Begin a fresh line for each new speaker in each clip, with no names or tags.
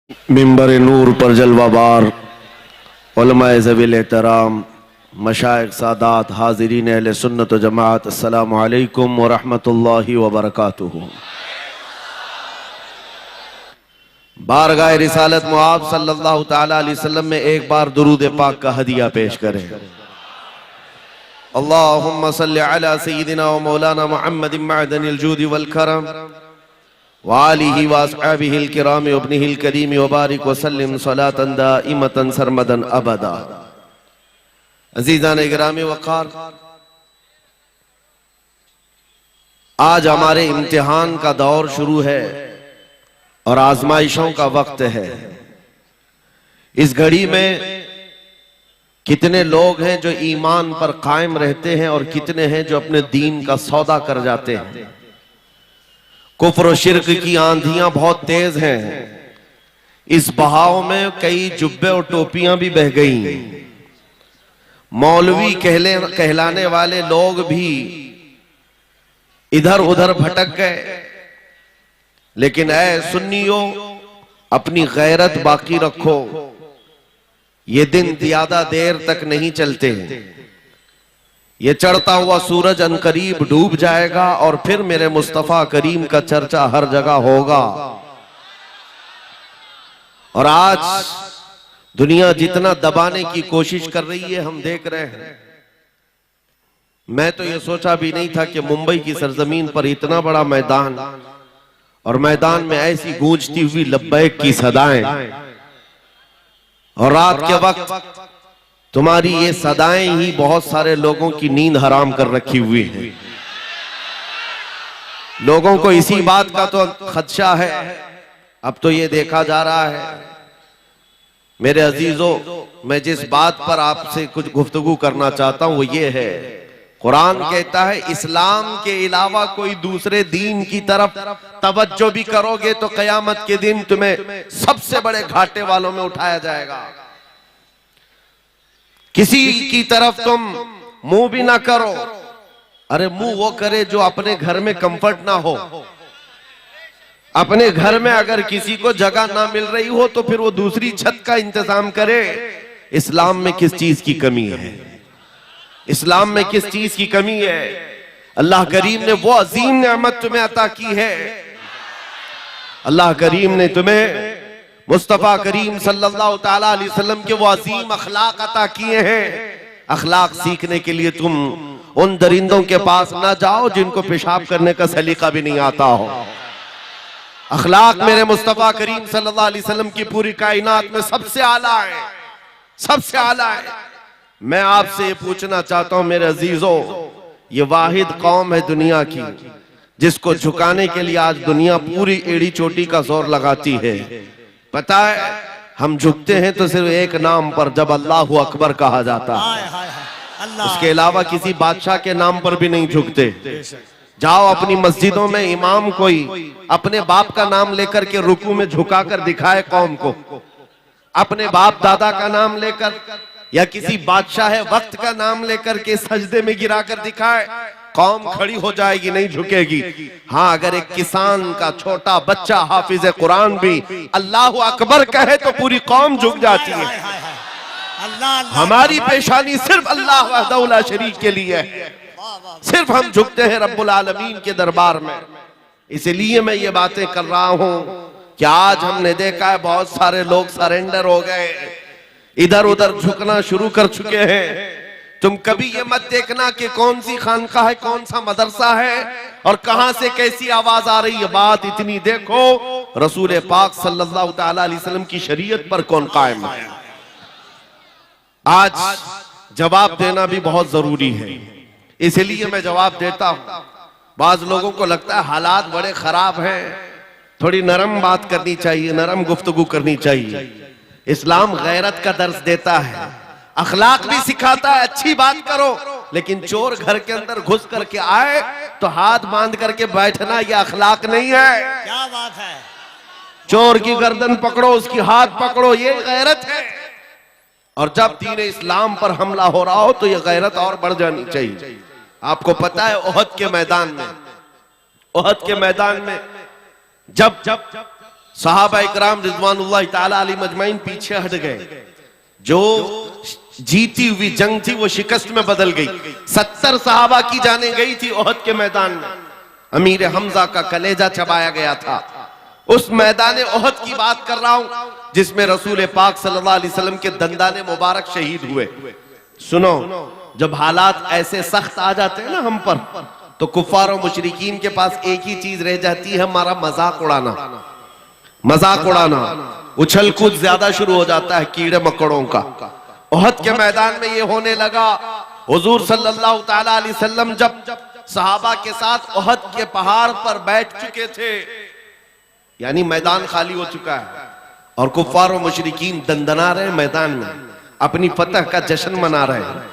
मिंबर नूर पर जलवाबार उलमाए ज़वील एहतराम मशाइख सादात हाज़रीन अहले सुन्नत व जमात अस्सलामु अलैकुम व रहमतुल्लाहि व बरकातुहू। बारगाह रिसालत मुआब सल्लल्लाहु तआला अलैहि वसल्लम में एक बार दुरूद पाक का हदिया पेश करें। अल्लाहुम्मा सल्लि अला सय्यिदिना व मौलाना मुहम्मदिन मअदनिल जूदि वल करम वालिही वासहाबिहिल किराम इब्निहिल करीम व बारिक व सल्लिम सलातन दाइमतन सरमदन अबदा। अजीज़ान गिरामी वक़ार, आज हमारे इम्तिहान का दौर शुरू है और आजमाइशों का वक्त है। इस घड़ी में कितने लोग हैं जो ईमान पर कायम रहते हैं और कितने हैं जो अपने दीन का सौदा कर जाते हैं। कुफ्र और शिर्क की आंधियां बहुत तेज हैं। इस बहाव में कई जुब्बे और टोपियां भी बह गई। मौलवी कहलाने वाले लोग भी इधर उधर भटक गए। लेकिन ऐ सुन्नियों, अपनी गैरत बाकी रखो। ये दिन ज्यादा देर तक नहीं चलते। ये चढ़ता हुआ सूरज अनकरीब डूब जाएगा और फिर मेरे मुस्तफा करीम का चर्चा हर जगह होगा। और आज दुनिया जितना दबाने की कोशिश कर रही है हम देख रहे हैं। मैं तो ये सोचा भी नहीं था कि मुंबई की सरजमीन पर इतना बड़ा मैदान और मैदान में ऐसी गूंजती हुई लब्बैक की सदाएं, और रात के वक्त तुम्हारी ये सदाएं ही बहुत सारे लोगों की नींद हराम कर रखी हुई है। लोगों को इसी बात का तो खदशा है। अब तो ये देखा जा रहा है। मेरे अजीजों, मैं जिस बात पर आपसे कुछ गुफ्तगू करना चाहता हूं वो ये है, कुरान कहता है इस्लाम के अलावा कोई दूसरे दीन की तरफ तवज्जो भी करोगे तो कयामत के दिन तुम्हें सबसे बड़े घाटे वालों में उठाया जाएगा। किसी की तरफ तुम मुंह भी ना करो। अरे मुंह वो करे जो अपने घर में कंफर्ट ना हो। अपने घर में अगर किसी को जगह ना मिल रही हो तो फिर वो दूसरी छत का इंतजाम करे। इस्लाम में किस चीज की कमी है? इस्लाम में किस चीज की कमी है? अल्लाह करीम ने वो अजीम नेमत तुम्हें अता की है। अल्लाह करीम ने तुम्हें मुस्तफा करीम सल्लल्लाहु तआला अलैहि वसल्लम के वो अजीम अखलाक अता किए हैं। अखलाक सीखने के लिए तुम उन दरिंदों के पास ना जाओ जिनको पेशाब करने का सलीका भी नहीं आता हो। अखलाक मेरे मुस्तफा करीम सल्लल्लाहु अलैहि वसल्लम की पूरी कायनात में सबसे आला है, सबसे आला है। मैं आपसे ये पूछना चाहता हूं मेरे अजीजों, ये वाहिद कौम है दुनिया की जिसको झुकाने के लिए आज दुनिया पूरी एड़ी चोटी का जोर लगाती है। पता है, हम झुकते हैं तो सिर्फ एक नाम पर, जब अल्लाहु अकबर कहा जाता है। उसके अलावा किसी बादशाह के नाम पर भी नहीं झुकते। जाओ अपनी मस्जिदों में इमाम कोई अपने बाप का नाम लेकर के रुकू में झुका कर दिखाए कौम को, अपने बाप दादा का नाम लेकर या किसी बादशाह वक्त का नाम लेकर के सजदे में गिरा कर दिखाए, कौम खड़ी हो जाएगी, नहीं झुकेगी। हाँ, अगर एक किसान का छोटा बच्चा हाफिज कुरान भी अल्लाहु अकबर कहे तो पूरी कौम झुक जाती है। हमारी पेशानी सिर्फ अल्लाह वहदहु ला शरीक के लिए है। सिर्फ हम झुकते हैं रब्बुल आलमीन के दरबार में। इसलिए मैं ये बातें कर रहा हूं कि आज हमने देखा है बहुत सारे लोग सरेंडर हो गए, इधर उधर झुकना शुरू कर चुके हैं। तुम कभी ये मत देखना कि कौन सी खानका है, कौन सा मदरसा है और कहां से कैसी आवाज आ रही है। बात इतनी देखो, रसूल पाक सल्लल्लाहु तआला अलैहि वसल्लम की शरीयत पर कौन कायम है। आज जवाब देना भी बहुत जरूरी है, इसलिए मैं जवाब देता हूं। बाज लोगों को लगता है हालात बड़े खराब हैं, थोड़ी नरम बात करनी चाहिए, नरम गुफ्तगू करनी चाहिए। इस्लाम गैरत का दर्स देता है, अखलाक भी सिखाता है। अच्छी बात करो, लेकिन चोर घर के अंदर घुस करके आए तो हाथ बांध करके बैठना ये अखलाक नहीं है।
क्या बात है?
चोर की गर्दन पकड़ो, उसकी हाथ पकड़ो, ये गैरत है। और जब दीन इस्लाम पर हमला हो रहा हो तो ये गैरत और बढ़ जानी चाहिए। आपको पता है ओहद के मैदान में जब सहाबा इकराम रिजवानुल्लाह ताला अलैहिम अजमईन पीछे हट गए। जो जीती हुई जंग थी वो शिकस्त में बदल गई। 70 सहाबा की जाने गई थी ओहद के मैदान में। अमीर हमजा का कलेजा चबाया गया था। उस मैदान ओहद की बात कर रहा हूं जिसमें रसूल पाक सल्लल्लाहु अलैहि वसल्लम के दंदाने मुबारक शहीद हुए। सुनो, जब हालात ऐसे सख्त आ जाते हैं ना हम पर, तो कुफार और मुशरिकीन के पास एक ही चीज रह जाती है, हमारा मजाक उड़ाना। मजाक उड़ाना, उछल कूद ज्यादा शुरू हो जाता है कीड़े मकड़ों का। ओहद के मैदान में ये होने लगा। हुजूर सल्लल्लाहु ताला अलैहि वसल्लम जब सहाबा के साथ ओहद के पहाड़ पर बैठ चुके थे, यानी मैदान खाली हो चुका है और कुफार और मुशरिकीन दंदना रहे मैदान में, अपनी फतह का जश्न मना रहे हैं।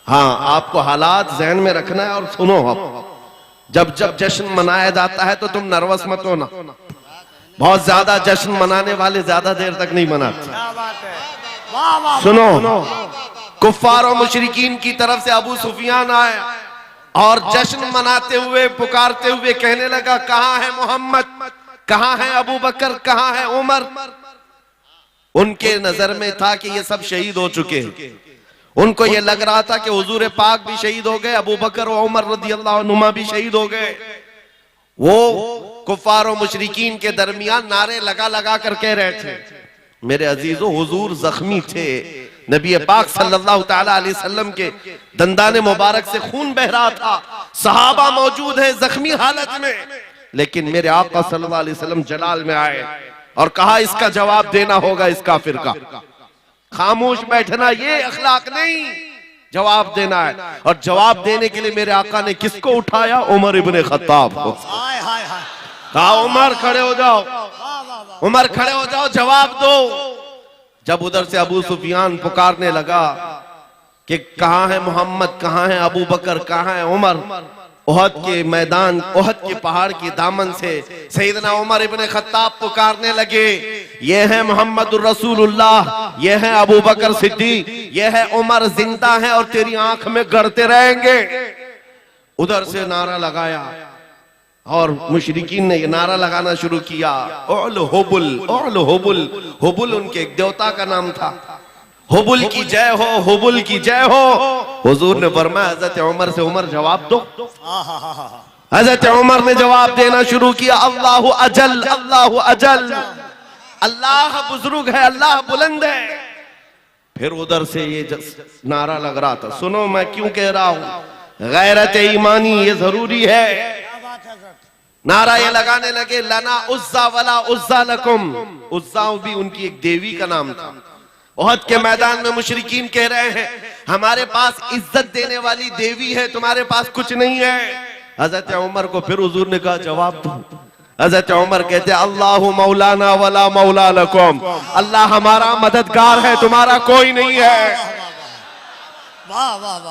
हाँ, आपको हालात जहन में रखना है। और सुनो, अब जब जब जश्न मनाया जाता है तो तुम नर्वस मत होना। बहुत ज्यादा जश्न मनाने वाले ज्यादा देर तक नहीं मनाते। सुनो, कुफार और मुशरिकीन की तरफ से अबू सुफियान आया और जश्न मनाते हुए पुकारते हुए कहने लगा, कहां है मोहम्मद, कहां है अबू बकर, कहां है उमर। उनके नजर में था कि ये सब शहीद हो चुके हैं। उनको ये लग रहा था कि हुजूर पाक भी शहीद हो गए, अबू बकर और उमर रदियल्लाहु अन्हुमा भी शहीद हो गए। वो कुफार और मुशरिकीन के दरमियान नारे लगा लगा कर कह रहे थे, मेरे अजीजों, हुजूर जख्मी थे, नबी पाक सल्लल्लाहु ताला अलैहि वसल्लम के दंदाने मुबारक से खून बह रहा था, सहाबा मौजूद है जख्मी हालत में, लेकिन मेरे आका सल्लल्लाहु अलैहि वसल्लम जलाल में आए और कहा इसका जवाब देना होगा इस काफिर का। खामोश बैठना ये अखलाक नहीं, जवाब देना है। और जवाब देने के लिए मेरे आका ने किसको उठाया? उमर इब्ने खत्ताब को। कहा उमर खड़े हो जाओ, उमर खड़े हो जाओ, जवाब दो। जब उधर से अबू सुफियान पुकारने लगा कि कहां है मोहम्मद, कहां है अबू बकर, कहां है उमर, ओहद के मैदान, ओहद के पहाड़ की दामन से सैयदना उमर इब्ने खत्ताब पुकारने लगे, ये है मोहम्मदुर रसूलुल्लाह, ये है अबू बकर सिद्दीक, ये है उमर, जिंदा है और तेरी आंख में गड़ते रहेंगे। उधर से नारा लगाया और मुशरिकीन ने ये नारा लगाना शुरू किया, ओल हुबुल, ओल हुबुल। हुबुल उनके एक देवता का नाम था। हुबुल की जय हो, हुबुल की जय हो। हुजूर ने फरमाया हजरत उमर से, उमर जवाब दो। हजरत उमर ने जवाब देना शुरू किया, अल्लाहु अजल, अल्लाहु अजल, अल्लाह बुजुर्ग है, अल्लाह बुलंद है। फिर उधर से ये नारा लग रहा था। सुनो मैं क्यों कह रहा हूं, गैरत ईमानी ये जरूरी है। नारा ये लगाने लगे, लना उज्जा वला उज्जा लकुम। उज्जा भी उनकी एक देवी का नाम था। ओहद के मैदान में मुशरिकीन कह रहे हैं, हमारे पास इज्जत देने वाली देवी है, तुम्हारे पास कुछ नहीं है। हजरत उमर को फिर हुजूर ने कहा जवाब दो। हजरत उमर कहते, अल्लाहु मौलाना वला मौला लकुम, अल्लाह हमारा मददगार है, तुम्हारा कोई नहीं है।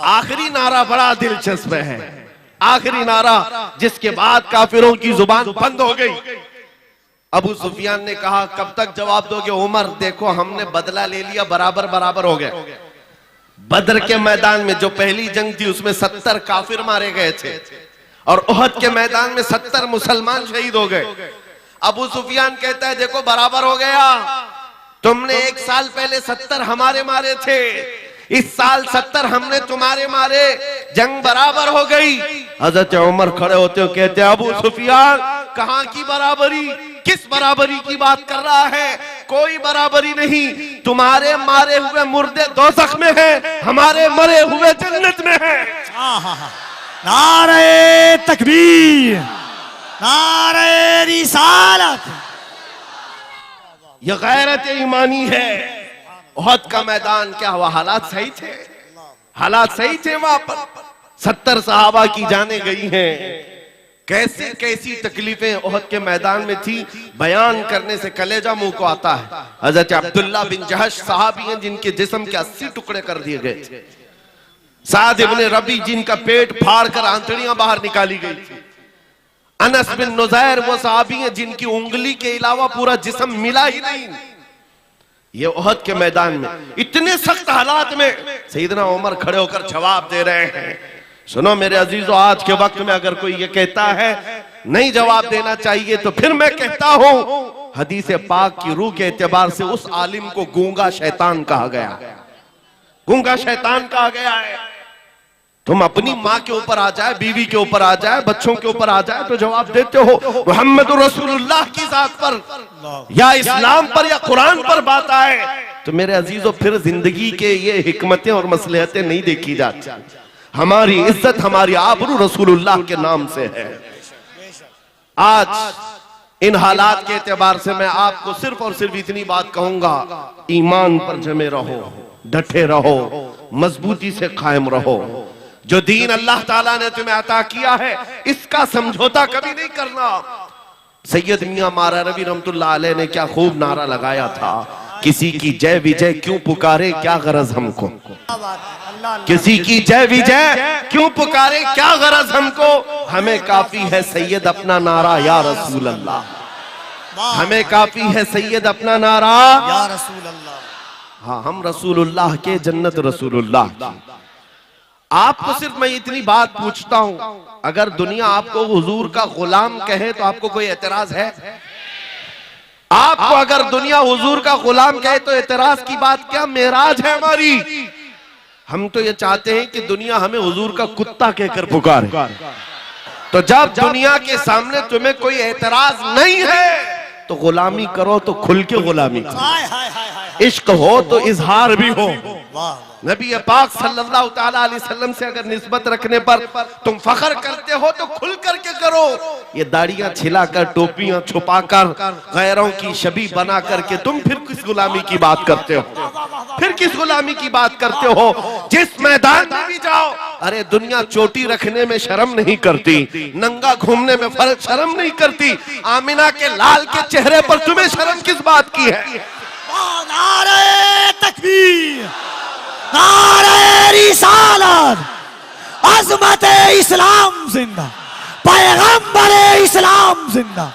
आखिरी नारा बड़ा दिलचस्प है, आखिरी नारा जिसके बाद काफिरों की जुबान बंद हो गई। अबू सुफियान ने कहा, कब तक जवाब दोगे? उमर देखो, हमने बदला ले लिया, बराबर बराबर हो गया। बदर के मैदान में जो पहली जंग थी उसमें 70 काफिर मारे गए थे और ओहद के मैदान में 70 मुसलमान शहीद हो गए। अबू सुफियान कहता है, देखो बराबर हो गया, तुमने एक साल पहले 70 हमारे मारे थे, इस साल 70 हमने तुम्हारे मारे, जंग बराबर हो गई। हजरत उमर खड़े होते हो कहते हैं, अबू सुफियान कहां की बराबरी, किस बराबरी की बात कर रहा है? कोई बराबरी नहीं, तुम्हारे मारे हुए मुर्दे दोज़ख में हैं, हमारे मरे हुए जन्नत में हैं।
नारे तकबीर, नारे रिसालत।
यह गैरत ईमानी है। ओहद का मैदान क्या हुआ? हालात सही थे, हालात सही थे। वहां पर 70 सहाबा की जाने गई हैं। कैसे कैसी तकलीफें ओहद के मैदान में थी, बयान करने से कलेजा मुंह को आता है। हजरत अब्दुल्ला बिन जहश सहाबी हैं जिनके जिस्म के 80 टुकड़े कर दिए गए थे। साद इब्ने रबी जिनका पेट फाड़ कर आंतड़ियां बाहर निकाली गई थी। अनस बिन नुज़ैर वो सहाबी हैं जिनकी उंगली के अलावा पूरा जिस्म मिला ही नहीं। ये ओहद के मैदान में इतने सख्त हालात में सैयदना उमर खड़े होकर जवाब दे रहे हैं। सुनो मेरे अजीजों, आज के वक्त में अगर कोई ये कहता है नहीं जवाब देना चाहिए, तो फिर मैं कहता हूं हदीस पाक की रूह के एतबार से उस आलिम को गूंगा शैतान कहा गया, गूंगा शैतान कहा गया है। तुम अपनी माँ के ऊपर आ जाए, बीवी के ऊपर आ जाए, बच्चों के ऊपर आ जाए तो जवाब देते हो। मोहम्मद रसूलुल्लाह की जात पर या इस्लाम पर या कुरान पर बात आए तो मेरे अजीजों फिर जिंदगी के ये हिकमतें और मसलहतें नहीं देखी जाती। हमारी इज्जत, हमारी आबरू रसूलुल्लाह के नाम से है। आज इन हालात के एतबार से मैं आपको सिर्फ और सिर्फ इतनी बात कहूंगा, ईमान पर जमे रहो, डटे रहो, मजबूती से कायम रहो। जो दीन अल्लाह ताला ने तुम्हें अता किया है इसका समझौता कभी नहीं करना। सैयद मियां मारा रवि रहमतुल्लाह अलैह ने क्या खूब नारा लगाया था, किसी की जय विजय क्यों पुकारे क्या गरज हमको, किसी की जय विजय क्यों पुकारे क्या गरज हमको, हमें काफी है सैयद अपना नारा या रसूल अल्लाह, हमें काफी है सैयद अपना नारा
या रसूल अल्लाह।
हाँ, हम रसूलुल्लाह के, जन्नत रसूलुल्लाह की। आपको सिर्फ मैं इतनी बात पूछता हूं, अगर दुनिया आपको हुजूर का गुलाम कहे तो आपको कोई एतराज है? आपको अगर दुनिया हुजूर का गुलाम कहे तो एतराज की बात क्या? मेराज है हमारी। हम तो ये चाहते हैं कि दुनिया हमें हुजूर का कुत्ता कहकर पुकारे। तो जब दुनिया के सामने तुम्हें कोई एतराज नहीं है तो गुलामी करो तो खुल के गुलामी करो। इश्क हो तो इजहार भी हो। नबी पाक सल्लल्लाहु ताला अलैहि वसल्लम से अगर निस्बत रखने पर तुम फख्र करते हो तो खुल करके करो। ये दाढ़ियां छिलाकर, टोपियां छुपाकर, गैरों की शबी बना करके तुम फिर किस गुलामी की बात करते हो? फिर किस गुलामी की बात करते हो? जिस मैदान में भी जाओ, अरे दुनिया चोटी रखने में शर्म नहीं करती, नंगा घूमने में फर्क शर्म नहीं करती, आमिना के लाल के चेहरे पर तुम्हें शर्म किस बात की है?
नारे तकबीर, नारे रिसालत, अज़मत इस्लाम जिंदा, पैगंबर इस्लाम जिंदा।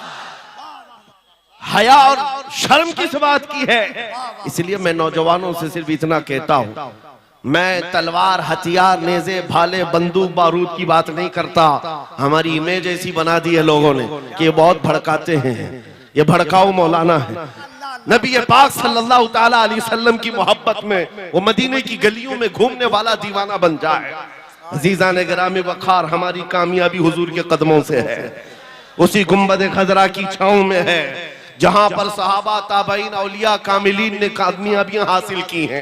हया और शर्म किस बात की है? इसलिए मैं नौजवानों से सिर्फ इतना कहता हूं, मैं तलवार, हथियार, नेज़े, भाले, बंदूक, बारूद की बात नहीं करता। हमारी इमेज ऐसी बना दी है लोगों ने कि ये बहुत भड़काते हैं, ये भड़काऊ मौलाना है। नबी पाक सल्लल्लाहु ताला अलैहि वसल्लम की मोहब्बत में वो मदीने की गलियों में घूमने वाला दीवाना बन जाए। अजीज़ान गिरामी वक़ार, हमारी कामयाबी हुजूर के कदमों से है, उसी गुंबद खजरा की छांव में है जहां पर सहाबा, ताबईन, औलिया, कामिलीन ने कामयाबियां हासिल की हैं।